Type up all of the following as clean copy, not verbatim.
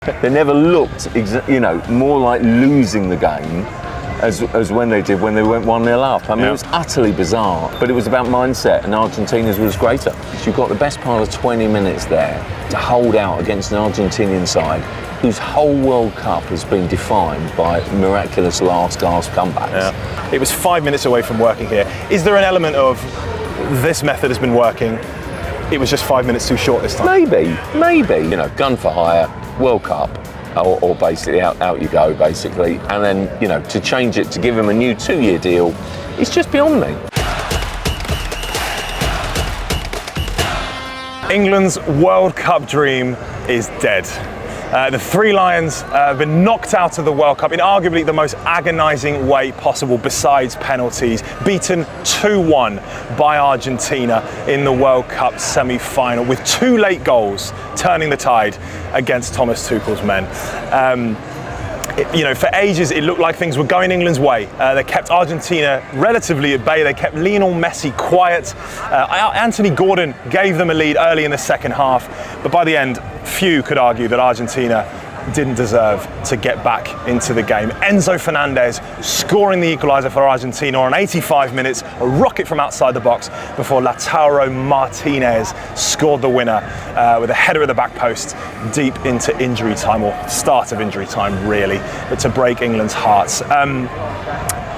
They never looked, more like losing the game as when they did when they went 1-0 up. I mean, It was utterly bizarre, but it was about mindset, and Argentina's was greater. You've got the best part of 20 minutes there to hold out against an Argentinian side whose whole World Cup has been defined by miraculous last gasp comebacks. Yeah. It was 5 minutes away from working here. Is there an element of this method has been working, it was just 5 minutes too short this time? Maybe. Gun for hire, World Cup, or basically out you go, basically. And then, to change it, to give him a new 2-year deal, it's just beyond me. England's World Cup dream is dead. The Three Lions have been knocked out of the World Cup in arguably the most agonising way possible besides penalties, beaten 2-1 by Argentina in the World Cup semi-final with 2 late goals turning the tide against Thomas Tuchel's men. For ages it looked like things were going England's way. They kept Argentina relatively at bay. They kept Lionel Messi quiet. Anthony Gordon gave them a lead early in the second half, but by the end, few could argue that Argentina didn't deserve to get back into the game. Enzo Fernandez scoring the equaliser for Argentina on 85 minutes, a rocket from outside the box before Lautaro Martinez scored the winner with a header at the back post deep into injury time, or start of injury time really, but to break England's hearts.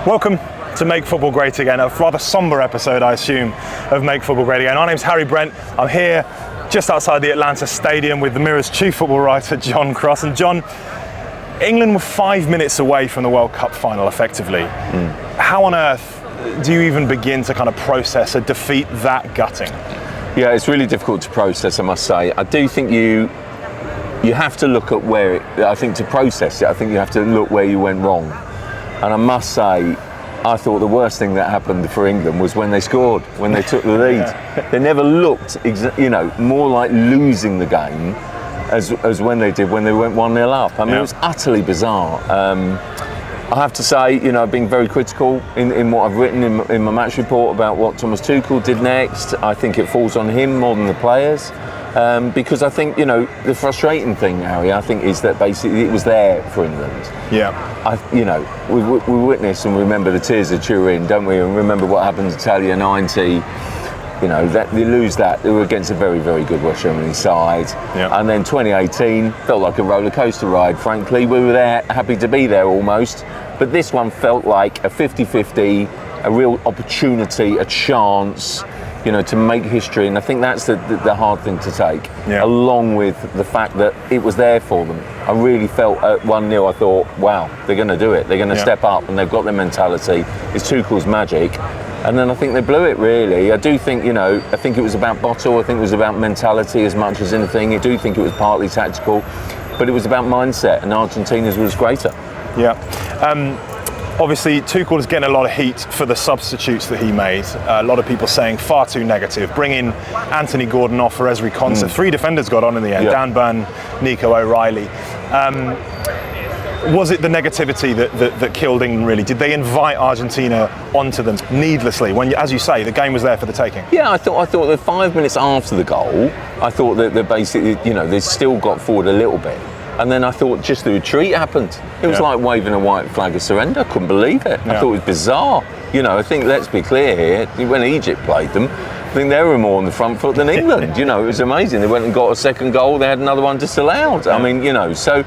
Welcome to Make Football Great Again, a rather sombre episode, I assume, of Make Football Great Again. My name's Harry Brent. I'm here just outside the Atlanta Stadium with the Mirror's chief football writer, John Cross. And John, England were 5 minutes away from the World Cup final, effectively. How on earth do you even begin to kind of process a defeat that gutting? Yeah, it's really difficult to process, I must say. I do think you have to look at to process it, I think you have to look where you went wrong. And I must say, I thought the worst thing that happened for England was when they scored, when they took the lead. They never looked, more like losing the game as when they did when they went 1-0 up. I mean, It was utterly bizarre. I have to say, I've been very critical in what I've written in my match report about what Thomas Tuchel did next. I think it falls on him more than the players. Because I think, the frustrating thing, Harry, I think, is that basically it was there for England. Yeah. We witness and remember the tears of Turin, don't we? And remember what happened to Italia 90. That they lose that. They were against a very, very good West Germany side. Yeah. And then 2018 felt like a roller coaster ride, frankly. We were there, happy to be there almost. But this one felt like a 50-50, a real opportunity, a chance, to make history. And I think that's the hard thing to take, along with the fact that it was there for them. I really felt at 1-0, I thought, wow, they're going to do it. They're going to step up, and they've got their mentality. It's Tuchel's magic. And then I think they blew it, really. I do think, I think it was about bottle. I think it was about mentality as much as anything. I do think it was partly tactical, but it was about mindset, and Argentina's was greater. Yeah. Obviously, Tuchel is getting a lot of heat for the substitutes that he made. A lot of people saying far too negative. Bring in Anthony Gordon off for Ezri Konsa. 3 defenders got on in the end. Dan Burn, Nico O'Reilly. Was it the negativity that killed England, really? Did they invite Argentina onto them needlessly when, as you say, the game was there for the taking? Yeah, I thought that 5 minutes after the goal, I thought that they basically, they still got forward a little bit. And then I thought just the retreat happened. It was like waving a white flag of surrender. I couldn't believe it. I thought it was bizarre. I think, let's be clear here, when Egypt played them, I think they were more on the front foot than England. It was amazing. They went and got a second goal. They had another one disallowed. I mean, so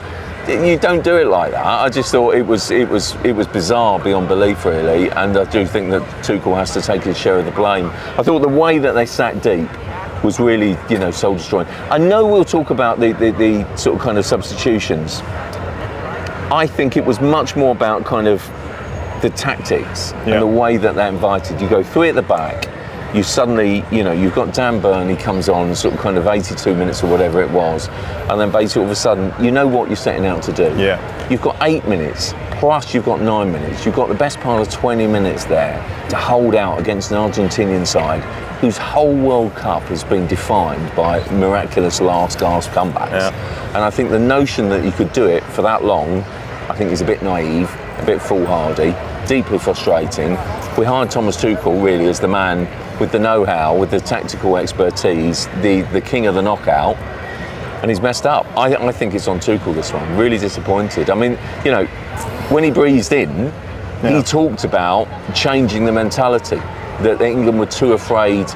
you don't do it like that. I just thought it was bizarre beyond belief, really. And I do think that Tuchel has to take his share of the blame. I thought the way that they sat deep was really, soul destroying. I know we'll talk about the sort of kind of substitutions. I think it was much more about kind of the tactics and the way that they invited. You go 3 at the back, you suddenly, you've got Dan Burn, he comes on sort of kind of 82 minutes or whatever it was, and then basically all of a sudden, you know what you're setting out to do. Yeah. You've got 8 minutes, plus you've got 9 minutes. You've got the best part of 20 minutes there to hold out against an Argentinian side whose whole World Cup has been defined by miraculous last gasp comebacks. Yeah. And I think the notion that you could do it for that long, I think is a bit naive, a bit foolhardy, deeply frustrating. We hired Thomas Tuchel really as the man with the know-how, with the tactical expertise, the king of the knockout. and he's messed up. I think it's on Tuchel, this one. Really disappointed. I mean, you know, when he breezed in, he talked about changing the mentality, that England were too afraid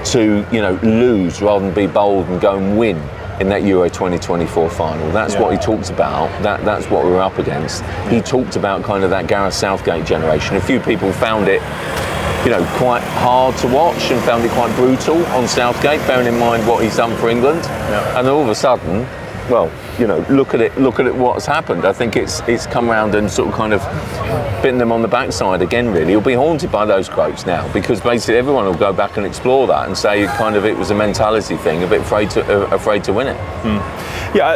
to, you know, lose rather than be bold and go and win in that Euro 2024 final. That's what he talked about. That's what we were up against. He talked about kind of that Gareth Southgate generation. A few people found it, you know, quite hard to watch and found it quite brutal on Southgate, bearing in mind what he's done for England. And then all of a sudden, well, you know, look at it, what's happened. I think it's come around and sort of kind of bitten them on the backside again, really. He'll be haunted by those quotes now, because basically everyone will go back and explore that and say kind of it was a mentality thing, a bit afraid to win it. Yeah,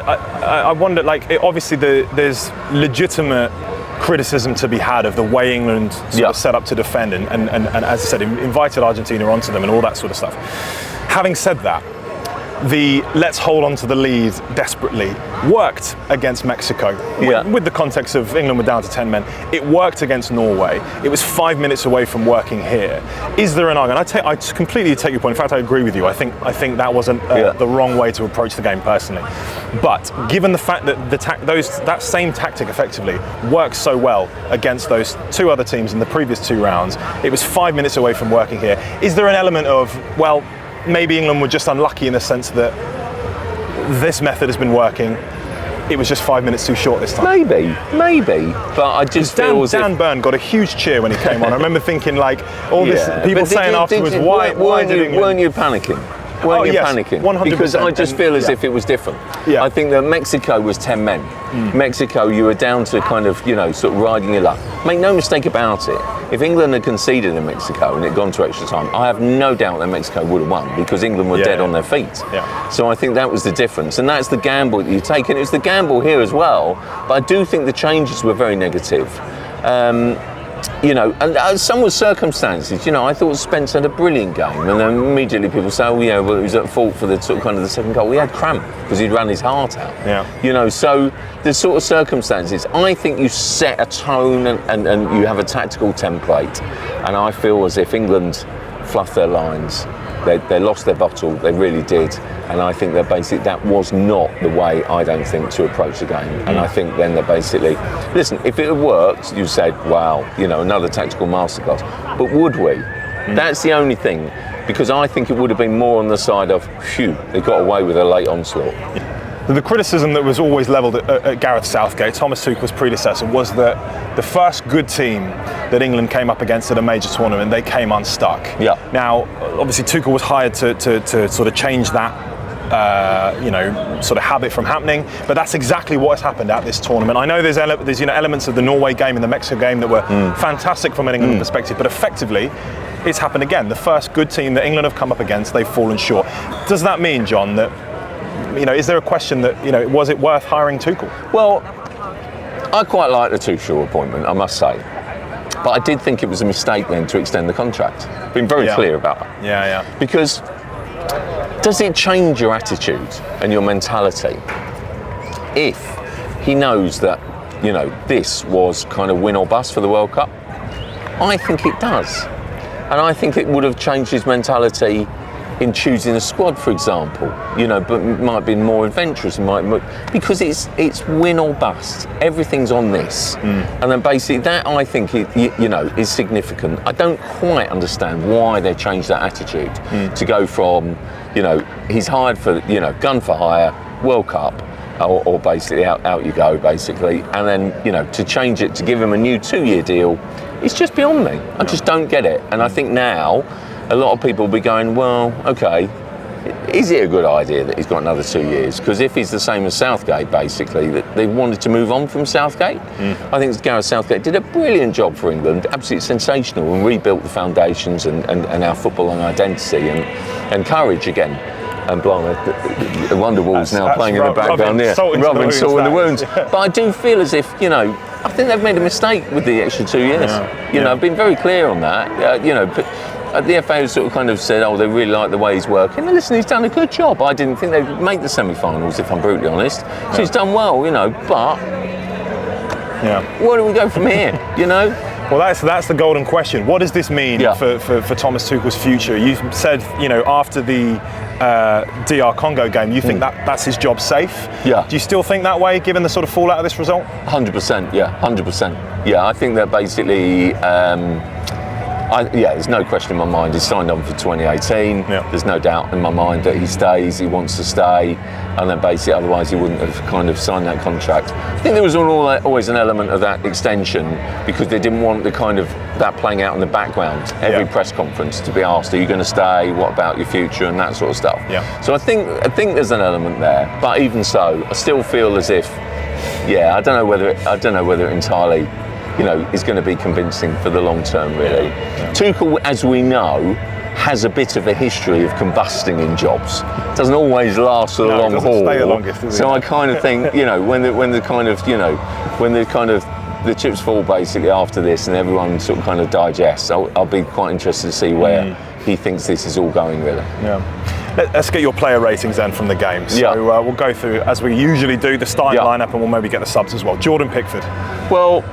I wonder, like, obviously there's legitimate criticism to be had of the way England sort of set up to defend and as I said, invited Argentina onto them and all that sort of stuff. Having said that, the let's hold on to the lead desperately worked against Mexico. With the context of England were down to 10 men, it worked against Norway. It was 5 minutes away from working here. Is there an argument? I completely take your point. In fact, I agree with you. I think that wasn't the wrong way to approach the game personally. But given the fact that that same tactic effectively worked so well against those two other teams in the previous two rounds, it was 5 minutes away from working here. Is there an element of, well, maybe England were just unlucky in the sense that this method has been working, it was just 5 minutes too short this time? Maybe. But I just feel Dan Burn got a huge cheer when he came on. I remember thinking, like, all this, people saying afterwards, why did England... Weren't you panicking? Weren't you panicking? 100%. Because I just feel as if it was different. I think that Mexico was 10 men. Mexico, you were down to kind of, you know, sort of riding your luck. Make no mistake about it. If England had conceded in Mexico and it had gone to extra time, I have no doubt that Mexico would have won, because England were dead on their feet. So I think that was the difference, and that's the gamble that you take. And it was the gamble here as well. But I do think the changes were very negative. You know, and some were circumstances. You know, I thought Spence had a brilliant game, and then immediately people say, "Oh, yeah, well, he was at fault for the sort of kind of the second goal. He had cramp because he'd run his heart out." You know, so the sort of circumstances. I think you set a tone and you have a tactical template, and I feel as if England fluffed their lines. They lost their bottle. They really did. And I think that was not the way, I don't think, to approach the game. And I think then they're basically, listen, if it had worked, you said, wow, you know, another tactical masterclass. But would we? That's the only thing, because I think it would have been more on the side of, phew, they got away with a late onslaught. The criticism that was always levelled at Gareth Southgate, Thomas Tuchel's predecessor, was that the first good team that England came up against at a major tournament, they came unstuck. Now, obviously, Tuchel was hired to sort of change that, you know, sort of habit from happening. But that's exactly what has happened at this tournament. I know there's you know, elements of the Norway game and the Mexico game that were fantastic from an England perspective, but effectively, it's happened again. The first good team that England have come up against, they've fallen short. Does that mean, John, that, you know, is there a question that, you know, was it worth hiring Tuchel? Well, I quite like the Tuchel appointment, I must say. But I did think it was a mistake then to extend the contract. Been very clear about that. Because does it change your attitude and your mentality if he knows that, you know, this was kind of win or bust for the World Cup? I think it does. And I think it would have changed his mentality in choosing a squad, for example, you know, but might have been more adventurous, because it's win or bust. Everything's on this, and then basically that, I think, you know, is significant. I don't quite understand why they changed that attitude to go from, you know, he's hired for, you know, gun for hire, World Cup, or basically out you go, basically, and then, you know, to change it to give him a new 2-year deal, it's just beyond me. I just don't get it, and I think now a lot of people will be going, well, okay, is it a good idea that he's got another 2 years? Because if he's the same as Southgate, basically, that they wanted to move on from Southgate. I think Gareth Southgate did a brilliant job for England, absolutely sensational, and rebuilt the foundations and our football and identity and courage again. And blimey, Wonderwall's now playing in the background there, rubbing salt in the wounds. But I do feel as if, you know, I think they've made a mistake with the extra 2 years. You know, I've been very clear on that. You know, but the FA sort of kind of said, oh, they really like the way he's working. And listen, he's done a good job. I didn't think they'd make the semi-finals, if I'm brutally honest. So he's done well, you know, but where do we go from here, you know? Well, that's the golden question. What does this mean for Thomas Tuchel's future? You said, after the DR Congo game, you think that's his job safe? Yeah. Do you still think that way, given the sort of fallout of this result? 100%, yeah, 100%. Yeah, I think that basically, there's no question in my mind. He's signed on for 2018. Yeah. There's no doubt in my mind that he stays, he wants to stay, and then basically otherwise he wouldn't have kind of signed that contract. I think there was always an element of that extension because they didn't want the kind of that playing out in the background. Every press conference to be asked, are you going to stay? What about your future and that sort of stuff. Yeah. So I think there's an element there, but even so, I still feel as if, I don't know whether it entirely, is going to be convincing for the long term, really. Yeah. Tuchel, as we know, has a bit of a history of combusting in jobs. Doesn't always last for the long haul. Stay the longest, does so he? I kind of think, when the chips fall basically after this and everyone sort of kind of digests, I'll be quite interested to see where he thinks this is all going, really. Yeah. Let's get your player ratings then from the game. So we'll go through, as we usually do, the starting lineup, and we'll maybe get the subs as well. Jordan Pickford. Well,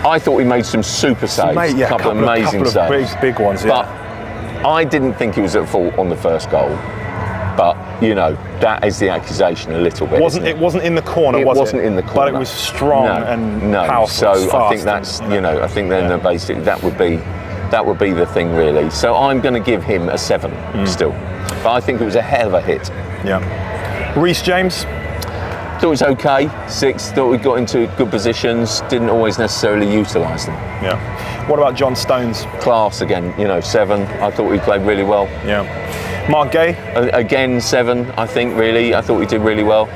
I thought he made some super saves, a couple of amazing saves. Big ones, But I didn't think he was at fault on the first goal. But, that is the accusation a little bit. It wasn't in the corner, was it? It wasn't in the corner. But it was strong and powerful. So I think that's, I think then basically that would be the thing, really. So I'm going to give him a 7 still. But I think it was a hell of a hit. Yeah. Reece James? Thought it was okay, 6. Thought we got into good positions. Didn't always necessarily utilise them. Yeah. What about John Stones? Class again, 7. I thought he played really well. Yeah. Mark Gay? Again, 7. I think really. I thought he did really well.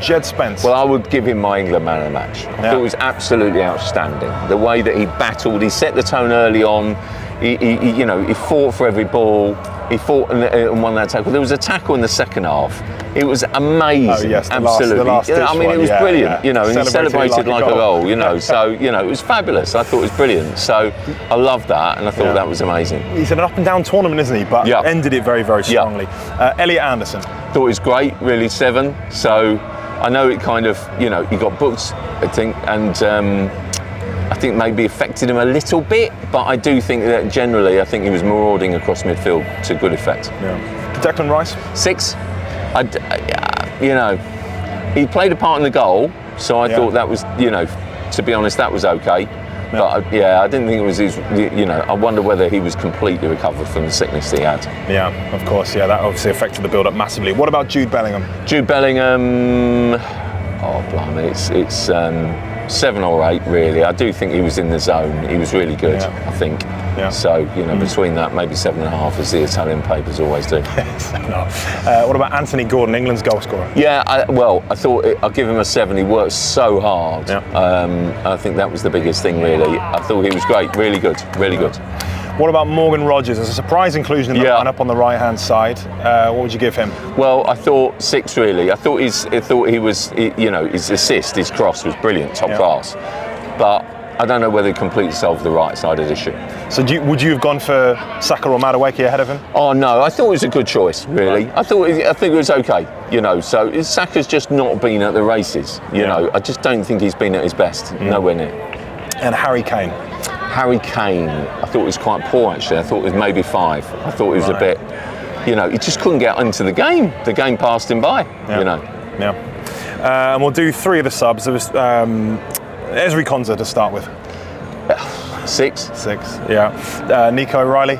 Djed Spence? Well, I would give him my England man of the match. I thought it was absolutely outstanding. The way that he battled, he set the tone early on. He fought for every ball. He fought and won that tackle. There was a tackle in the second half. It was amazing. Oh, yes, absolutely. The last I mean, it was brilliant. Yeah. And he celebrated like a goal. So it was fabulous. I thought it was brilliant. So I loved that, and I thought that was amazing. He's an up and down tournament, isn't he? But ended it very, very strongly. Elliot Anderson. Thought it was great. Really 7. So I know it kind of he got booked, I think, and. I think maybe affected him a little bit, but I do think that generally, I think he was marauding across midfield to good effect. Yeah. Declan Rice? 6. He played a part in the goal, so I thought that was, to be honest, that was okay. Yeah. But I didn't think it was his, I wonder whether he was completely recovered from the sickness he had. Yeah, of course, that obviously affected the build-up massively. What about Jude Bellingham? Jude Bellingham, blimey, it's 7 or 8 really. I do think he was in the zone. He was really good, I think. Yeah. So, between that, maybe 7.5, as the Italian papers always do. What about Anthony Gordon, England's goal scorer? Yeah, I thought I'll give him a 7. He worked so hard. Yeah. I think that was the biggest thing, really. I thought he was great, really good, really good. What about Morgan Rogers? As a surprise inclusion in the lineup on the right-hand side. What would you give him? Well, I thought 6 really. I thought his assist, his cross was brilliant, top class. But I don't know whether he completely solved the right side of the issue. So would you have gone for Saka or Madueke ahead of him? Oh no, I thought it was a good choice, really. Right. I think it was okay. So Saka's just not been at the races. I just don't think he's been at his best. Nowhere near. And Harry Kane. Harry Kane, I thought was quite poor actually. I thought it was maybe 5. I thought he was a bit, he just couldn't get into the game. The game passed him by, Yeah. And we'll do 3 of the subs. There was Ezri Konsa to start with. 6. 6, yeah. Nico O'Reilly.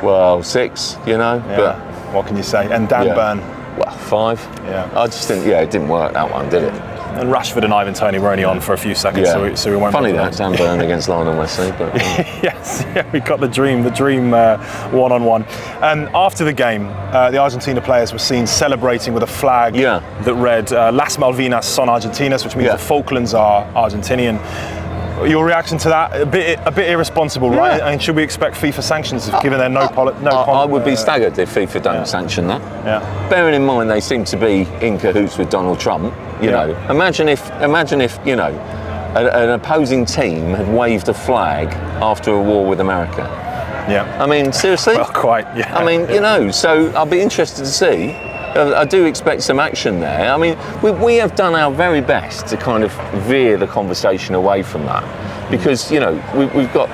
Well, 6, but what can you say? And Dan Burn. Well, 5. Yeah. I just didn't. It didn't work that one, did it? And Rashford and Ivan Toney were only on for a few seconds, so we won't. Funny that Dan Burn against Lionel Messi, but yes, we got the dream one-on-one. After the game, the Argentina players were seen celebrating with a flag that read "Las Malvinas son Argentinas," which means the Falklands are Argentinian. Your reaction to that? A bit irresponsible, right? And should we expect FIFA sanctions given their I would be staggered if FIFA don't sanction that. Yeah. Bearing in mind they seem to be in cahoots with Donald Trump. Imagine if an opposing team had waved a flag after a war with America. Yeah. I mean, seriously? Well, quite. Yeah. I mean, so I'll be interested to see I do expect some action there. I mean, we have done our very best to kind of veer the conversation away from that, because we've got.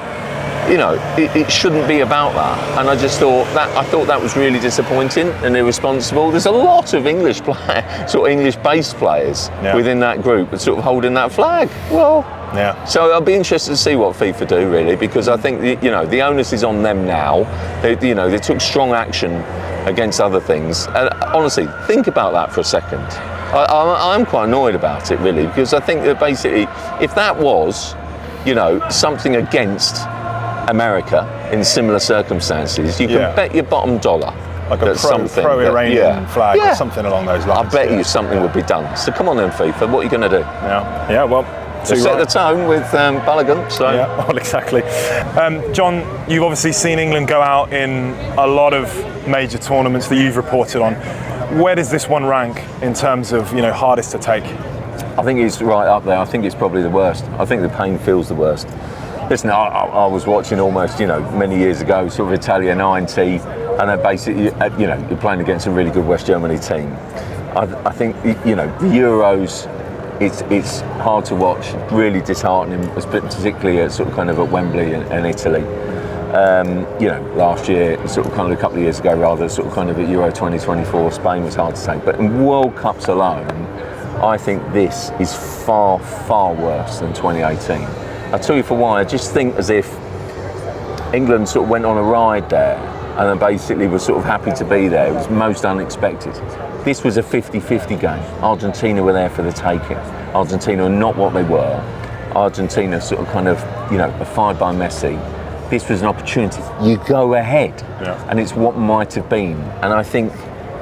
It shouldn't be about that, and I thought that was really disappointing and irresponsible. There's a lot of English-based players within that group that's sort of holding that flag. Well, so I'll be interested to see what FIFA do, really, because I think the onus is on them now. They took strong action against other things, and honestly, think about that for a second. I'm quite annoyed about it, really, because I think that basically, if that was, something against America in similar circumstances, you can bet your bottom dollar like a pro-Iranian flag or something along those lines. I bet you something would be done. So come on then, FIFA, what are you going to do? Yeah, well, to set the tone with Balogun. So. Yeah, well, exactly. John, you've obviously seen England go out in a lot of major tournaments that you've reported on. Where does this one rank in terms of hardest to take? I think it's right up there. I think it's probably the worst. I think the pain feels the worst. Listen, I was watching almost, many years ago, sort of Italia 90, and then basically, you're playing against a really good West Germany team. I think, the Euros, it's hard to watch, really disheartening, particularly at sort of kind of at Wembley and Italy. Last year, sort of kind of a couple of years ago, rather, sort of kind of at Euro 2024, Spain was hard to take. But in World Cups alone, I think this is far, far worse than 2018. I'll tell you for why. I just think as if England sort of went on a ride there and then basically was sort of happy to be there. It was most unexpected. This was a 50-50 game. Argentina were there for the taking. Argentina are not what they were. Argentina sort of kind of, fired by Messi. This was an opportunity. You go ahead. And it's what might have been. And I think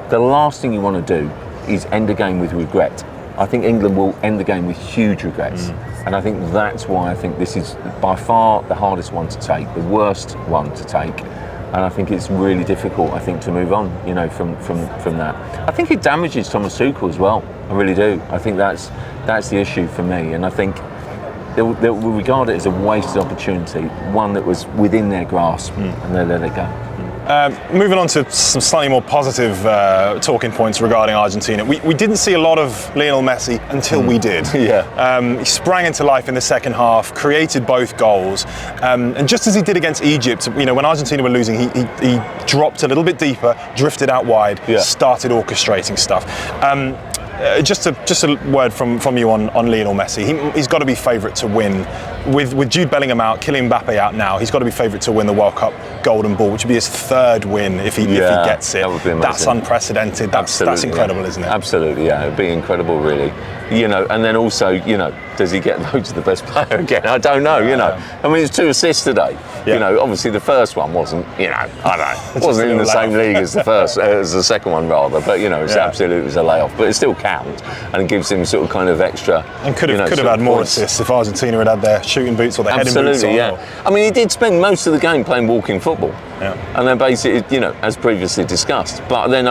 the last thing you want to do is end a game with regret. I think England will end the game with huge regrets. And I think that's why I think this is by far the hardest one to take, the worst one to take. And I think it's really difficult, to move on, from that. I think it damages Thomas Tuchel as well. I really do. I think that's the issue for me. And I think they will regard it as a wasted opportunity, one that was within their grasp, and they let it go. Moving on to some slightly more positive talking points regarding Argentina. We didn't see a lot of Lionel Messi until we did. He sprang into life in the second half, created both goals, and just as he did against Egypt, when Argentina were losing, he dropped a little bit deeper, drifted out wide, started orchestrating stuff. Just a word from you on Lionel Messi. He's got to be favourite to win. With Jude Bellingham out, Kylian Mbappe out now, he's got to be favourite to win the World Cup Golden Ball, which would be his third win if he gets it. That would be amazing. That's unprecedented. That's incredible, isn't it? Absolutely, yeah. It'd be incredible, really. And then also, does he get voted to the best player again? I don't know, I mean, it's 2 assists today. Obviously the first one wasn't, wasn't in the same league as the first, as the second one rather. But it's absolutely, it was a layoff. But it still counts and gives him sort of kind of extra. And could have had more assists if Argentina had their shooting boots or their heading boots on. Absolutely, I mean, he did spend most of the game playing walking football. And then basically, as previously discussed. But then,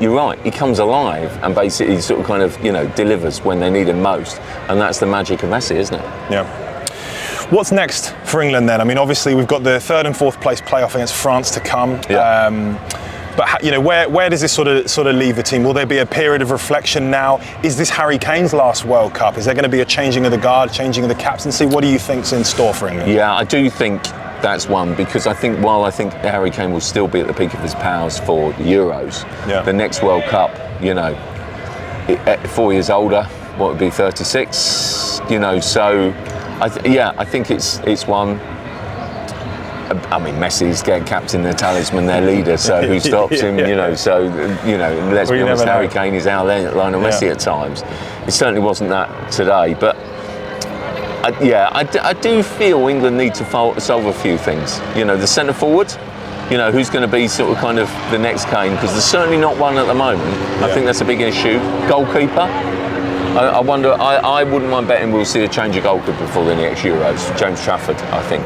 you're right. He comes alive and basically sort of kind of, delivers when they need him most. And that's the magic of Messi, isn't it? Yeah. What's next for England then? I mean, obviously we've got the 3rd and 4th place playoff against France to come. But where does this sort of leave the team? Will there be a period of reflection now? Is this Harry Kane's last World Cup? Is there going to be a changing of the guard, changing of the captaincy? What do you think's in store for England? Yeah, I do think that's one, because I think while I think Harry Kane will still be at the peak of his powers for the Euros, the next World Cup, 4 years older, what would be 36, so I think it's one. I mean, Messi's captain, their talisman, their leader, so who stops him, let's be honest, Harry Kane is our Lionel Messi at times. It certainly wasn't that today, but I do feel England need to solve a few things. The centre forward, who's going to be sort of kind of the next Kane, because there's certainly not one at the moment. I think that's a big issue. Goalkeeper, I wonder, I wouldn't mind betting we'll see a change of goalkeeper before the next Euros. James Trafford, I think.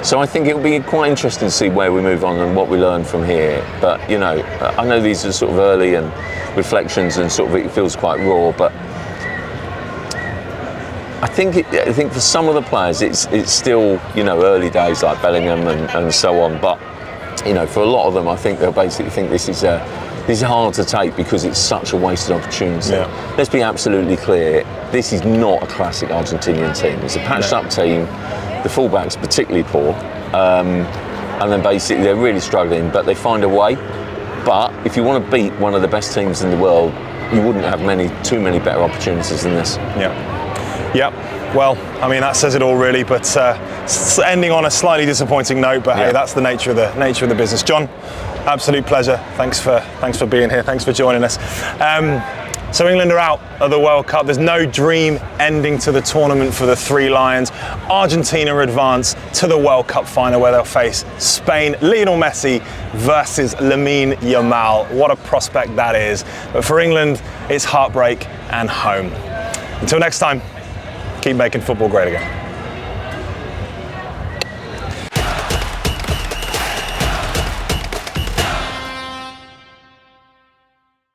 So I think it'll be quite interesting to see where we move on and what we learn from here. But I know these are sort of early and reflections, and sort of it feels quite raw. But I think for some of the players, it's still early days, like Bellingham and so on. But for a lot of them, I think they'll basically think this is a This is hard to take because it's such a wasted opportunity. Yeah. Let's be absolutely clear, this is not a classic Argentinian team. It's a patched up team. The fullbacks particularly poor. And then basically they're really struggling, but they find a way. But if you want to beat one of the best teams in the world, you wouldn't have too many better opportunities than this. Yep. Well, I mean, that says it all really, but ending on a slightly disappointing note, but hey, that's the nature of the business. John, absolute pleasure. Thanks for being here. Thanks for joining us. So England are out of the World Cup. There's no dream ending to the tournament for the Three Lions. Argentina advance to the World Cup final where they'll face Spain. Lionel Messi versus Lamine Yamal. What a prospect that is. But for England, it's heartbreak and home. Until next time, keep making football great again.